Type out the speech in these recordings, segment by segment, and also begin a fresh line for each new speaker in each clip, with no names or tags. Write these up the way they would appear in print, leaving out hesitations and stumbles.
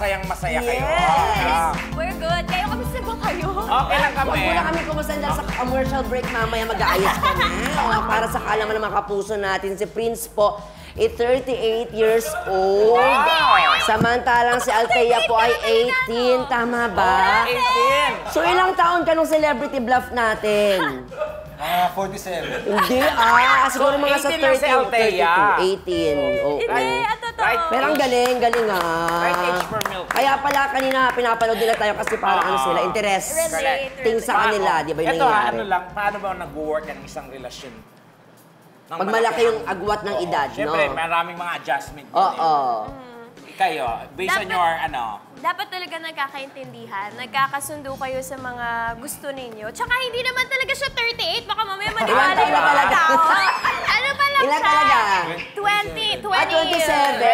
masayang-masaya kayo.
Yes! We're good. Kayo, kamusta ba kayo?
Okay lang kami.
Huwag muna kami kumusta dahil sa commercial break mamaya mag-aayos kami. Para sa kalaman ng mga kapuso natin, si Prince po, 38 years old. Samantalang si Althea po ay 18. Tama ba?
18.
So ilang taon ka nung celebrity bluff natin?
47.
Hindi siguro mga sa
18 lang si
30,
Althea.
18. Oo.
Hindi, totoo.
Right.
Pero ang galing
Right age for milk.
Kaya pala kanina pinapanood nila tayo kasi parang ano sila, interest. Ting sa kanila, di ba yung
Ito,
nangyayari?
ano lang, paano ba nag-work ang isang relasyon?
Pag malaki yung agwat ng edad, no?
Siyempre, maraming mga adjustment.
Oo.
Kayo, based on your,
Dapat talaga nagkakaintindihan, nagkakasundo kayo sa mga gusto ninyo. Tsaka hindi naman talaga siya 38, baka mamaya maniwala yung mga
talaga?
tao. Ano pa lang
Ilan
siya?
talaga?
20
27.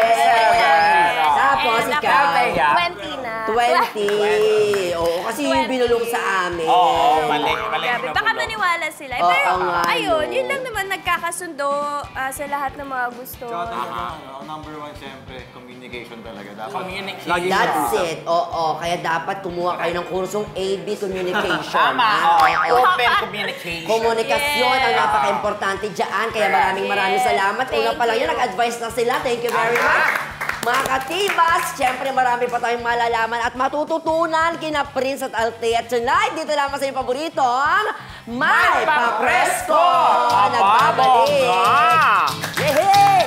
Tapos
And
ikaw?
ako, 20 na.
20. Oo, kasi yung
20.
binulong sa amin.
Oo, mali
Grabe,
na
baka
bulong.
maniwala sila.
Oo
Pero
nga,
ayun,
no.
yun lang naman nagkakasundo sa lahat ng mga gusto.
Tsaka talaga, number one, siyempre, communication talaga. Dapat.
Communication.
Lagi
That's it. Oo, kaya dapat kumuha kayo ng kursong AB Communication.
Tama,
ha?
open communication.
Komunikasyon ang napaka-importante dyan. Kaya maraming salamat. Una pa lang yun, nag-advise na sila. Thank you very much. Mga katibas, siyempre marami pa tayong malalaman at matututunan kina Prince at Althea tonight. Dito lamang sa inyong paboritong May Papresko! Nagbabalik! Yehey!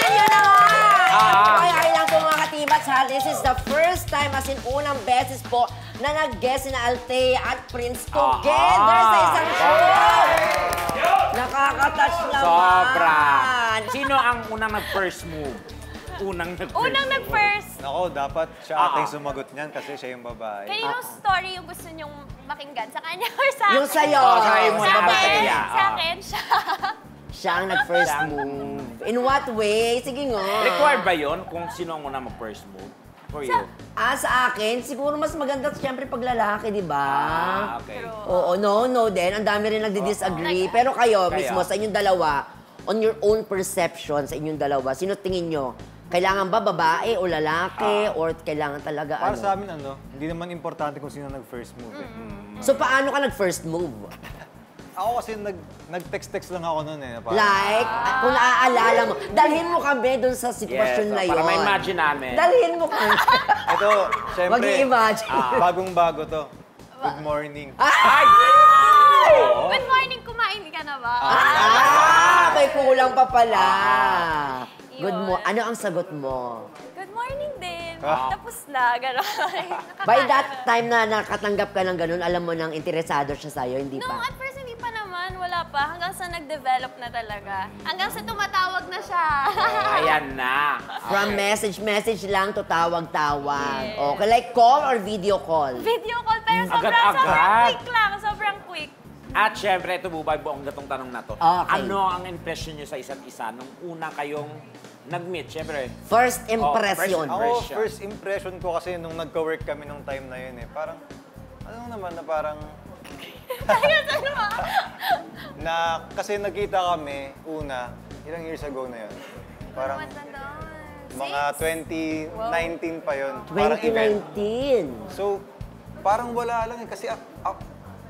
And yun na nga! Ay lang po mga katibas ha. This is the first time, as in unang beses po, na nag-guest na Althea at Prince together sa isang show! Nakaka-touch naman!
Sobra! Sino ang unang nag-first move? Unang
nag-first.
Nako, dapat siya ating sumagot niyan kasi siya yung babae.
Kaninong story yung gusto nyong pakinggan? Sa kanya or sa akin?
Yung sa'yo!
sa'yo mo,
Sa
babae.
akin,
Yeah.
sa akin, siya.
Siya ang nag-first move. In what way? Sige nga.
Required ba yun kung sino ang unang mag-first move? For you?
Sa akin, siguro mas maganda siyempre pag lalaki, di ba?
Okay.
Oo, no din. Ang dami rin nagdi-disagree. Pero kayo, mismo, sa inyong dalawa, on your own perception, sa inyong dalawa, sino tingin nyo? Kailangan ba babae o lalaki? Or kailangan talaga
Para sa amin, hindi naman importante kung sino nag-first move eh.
So, paano ka nag-first move?
Ako kasi nag-text-text lang ako noon eh. Parang,
Like, kung naaalala mo, dalhin mo kami dun sa sitwasyon na yun.
Para ma-imagine namin.
Dalhin mo kami.
Ito, syempre,
Mag-i-imagine.
bagong-bago to. Good morning.
Ay!
Good morning, kumain ka na ba?
May kulang pa pala. Good
Yun.
mo. Ano ang sagot mo?
Good morning din. Tapos na, gano'n.
By that time na nakatanggap ka ng ganun, alam mo nang interesado siya sa'yo, hindi
No,
pa?
at first hindi pa naman. Wala pa. Hanggang sa nag-develop na talaga. Hanggang sa tumatawag na siya.
Ayan na.
From message lang to tawag-tawag.
Yes.
Okay, like call or video call?
Video call, pero sobrang
Agad-agad.
quick lang. Sobrang quick.
At syempre, ito bubay buong gatong tanong na to.
Okay.
Ano ang impression nyo sa isa't isa nung una kayong nag-meet? Syempre,
First impression.
Oh,
Ako, first impression ko kasi nung nagka-work kami nung time na yun eh. Parang, ano naman na parang, kasi nagkita kami una, ilang years ago na yun. Parang mga 2019 pa yun. Parang event.
2019.
So, parang wala lang eh. Kasi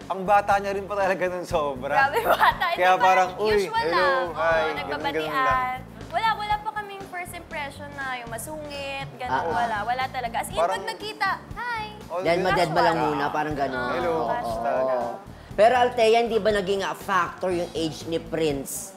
ang bata niya rin pa talaga nun sobra.
Grabe bata. Ito
Kaya parang, uy,
usual
hello,
lang.
hi,
Oo,
ganun lang.
nagbabatian. Wala pa kaming first impression na yung masungit, gano'n. Wala talaga. As in,
Parang-
pag nagkita, hi.
Dahil
Always-
madad ba lang muna, parang gano'n.
Hello,
Oo.
talaga.
Pero Althea, hindi ba naging factor yung age ni Prince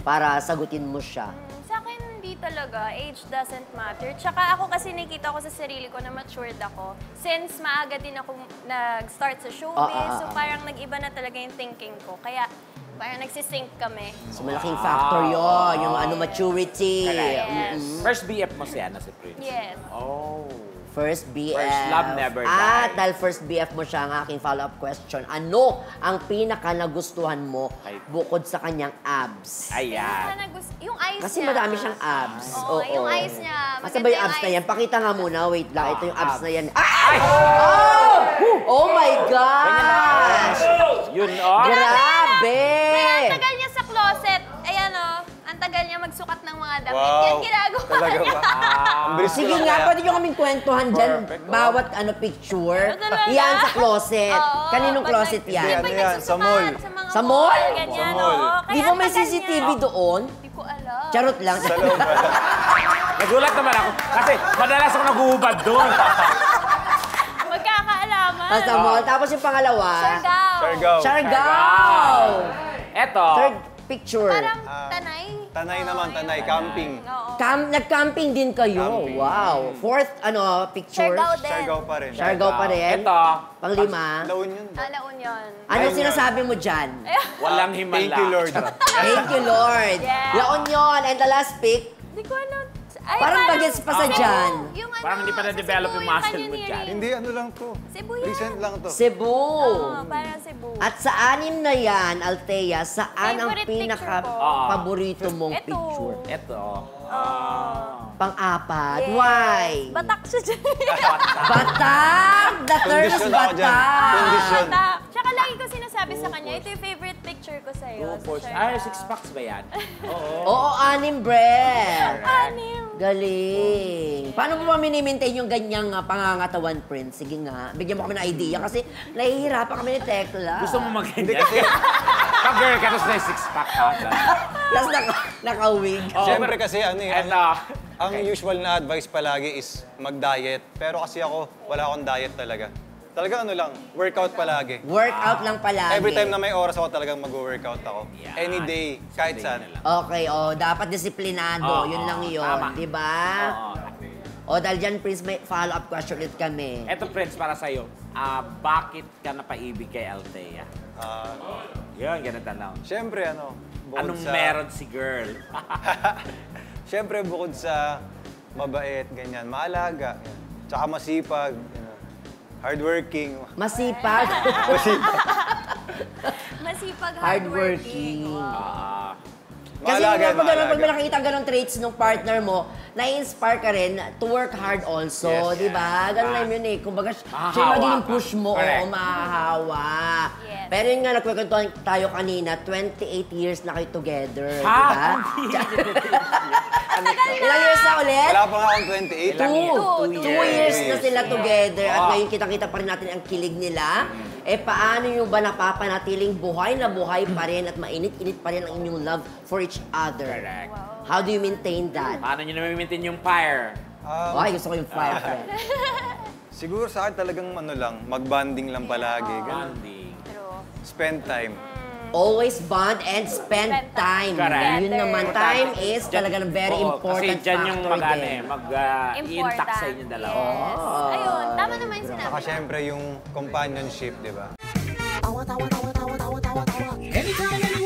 para sagutin mo siya?
Sa akin, hindi talaga. Age doesn't matter. Tsaka ako kasi nakita ko sa sarili ko na matured ako. Since maaga din ako nag-start sa showbiz, so parang nag-iba na talaga yung thinking ko. Kaya parang nagsisync kami.
So malaking factor yun, yung maturity.
Yes.
first BF mo siya na si Prince?
Yes.
Oh.
First BF.
First love never
At
die.
dahil first BF mo siya, ang aking follow-up question, ano ang pinaka nagustuhan mo bukod sa kanyang abs?
Ayan.
Yung eyes
Kasi
niya.
madami siyang abs.
Oo, yung eyes niya.
Asa ba yung abs na yan? Pakita nga muna. Wait lang. Ito yung abs na yan.
Ay!
Oh! Oh my gosh!
Yun, oh.
Grabe!
Kaya ang tagal niya sa closet. Ayan o. Ang tagal tagal niya magsukat ng mga damit.
Wow.
Yan ginagawa
Talaga
niya.
ba? Ang bilis ko
Sige
lang
nga,
kaya.
pwede nyo kaming kwentuhan dyan.
Perfect, oh.
Bawat picture.
Talaga?
Yan sa closet.
Oo,
Kaninong
pag
closet
nag-
yan?
Hindi,
Pag
ano yan, sa
nagsusukat,
mall.
Sa mga
Sa mall?
Ganyan,
Sa mall.
oo. Kaya
Di ba may
ang tagal
CCTV
niya.
doon?
Hindi ko alam.
Charot lang.
Sa loob ba?
Nagulat naman ako. Kasi madalas ako naguhubad doon.
Magkakaalaman.
Sa mall. Tapos yung pangalawa,
Siargao.
Siargao.
Siargao.
Eto.
Third picture.
Parang tanay.
Tanay naman, tanay. Camping.
Oo.
Nag-camping din kayo.
Camping.
Wow. Fourth, picture.
Siargao din.
Siargao pa rin.
Siargao pa rin.
Eto.
Panglima.
La Union ba?
La Union.
Anong sinasabi mo dyan?
Walang himala.
Thank you, Lord.
Thank you, Lord.
Yeah.
La Union. And the last pic,
Hindi ko alam. Ay,
Parang bagets pa sa
Cebu.
dyan.
Yung ano,
Parang hindi pa
sa
na-develop
Cebu,
yung muscle
kanya
mo
ni
dyan.
Rin.
Hindi, ano lang to.
Cebu yan.
Recent lang to.
Cebu.
Oo, parang Cebu.
At sa anim na yan, Althea, saan ang
Favorite picture ko?
pinaka-paborito mong
Ito.
picture?
Eto.
Pang-apat.
Yes.
Why?
Batak siya dyan.
Batak! The term is
Kondisyon ako dyan.
batak.
Kondisyon.
Batak. Tsaka lagi ko sinasabi sa kanya, ito yung favorite picture ko sa'yo.
Rufus.
sa
Ay,
Siargao.
6 packs ba yan? Oo.
Oo, anim, Brett.
Anim.
Galing. Paano mo ba minimaintain yung ganyang pangangatawan, Prince? Sige nga, bigyan mo kami ng idea kasi nahihirapan kami ni Tekla.
Gusto mo mag-ganyan? Pag-girl ka, tapos na 6 pack ha?
Tapos naka-wig.
Oo,
Siyempre
pero-
kasi ano eh,
Eto.
ang usual na advice palagi is mag-diet. Pero kasi ako, wala akong diet talaga. Talaga ano lang, workout palagi.
Workout lang palagi.
Every time na may oras ako talagang mag-workout ako.
Yan.
Any day, kahit saan.
Okay, dapat disiplinado.
Oo,
yun lang yun.
tama.
Di ba?
Oo.
Dahil dyan, Prince, may follow-up question ulit kami.
Eto, Prince, para sa'yo. Bakit ka napaibig kay Althea?
Ah,
Yun, ganun tanong.
Siyempre ano, bukod
Anong
sa...
meron si girl?
Siyempre bukod sa mabait, ganyan, maalaga, yan. Tsaka masipag, hardworking.
Masipag.
Masipag,
Hardworking.
hardworking.
Kasi
Maalaga,
pag
maalaga.
may nakikita ganong traits ng partner mo, na-inspire ka rin to work hard also,
Yes.
di ba? Ganun lang yun eh. Kumbaga, siya yung
Mahahawa
magiging
ka.
push mo,
Correct.
oo, mahahawa.
Yes.
Pero yun nga, nagkwentuhan tayo kanina, 28 years na kayo together, di
Ha?
ba? Ilang years na ulit?
Wala pa nga akong 28.
Ilang years?
Two years na sila
Yeah.
together at
Wow.
ngayon kitang-kita pa rin natin ang kilig nila. Paano nyo ba napapanatiling buhay na buhay pa rin at mainit-init pa rin ang inyong love for each other?
Correct.
How do you maintain that?
Paano nyo na-maintain yung fire?
Ay, gusto ko yung fire friend.
Siguro sa akin talagang ano lang, mag-bonding lang palagi. Ganun.
Bonding.
True.
Spend time.
Always bond and spend time.
Correct.
Yun naman, time is talaga very
Oo,
important
kasi dyan yung
factor din.
mag-intact sa inyong dalawa.
Yes. Ayun, tama naman yung sinabi.
Saka siyempre yung companionship, di ba?
Anytime,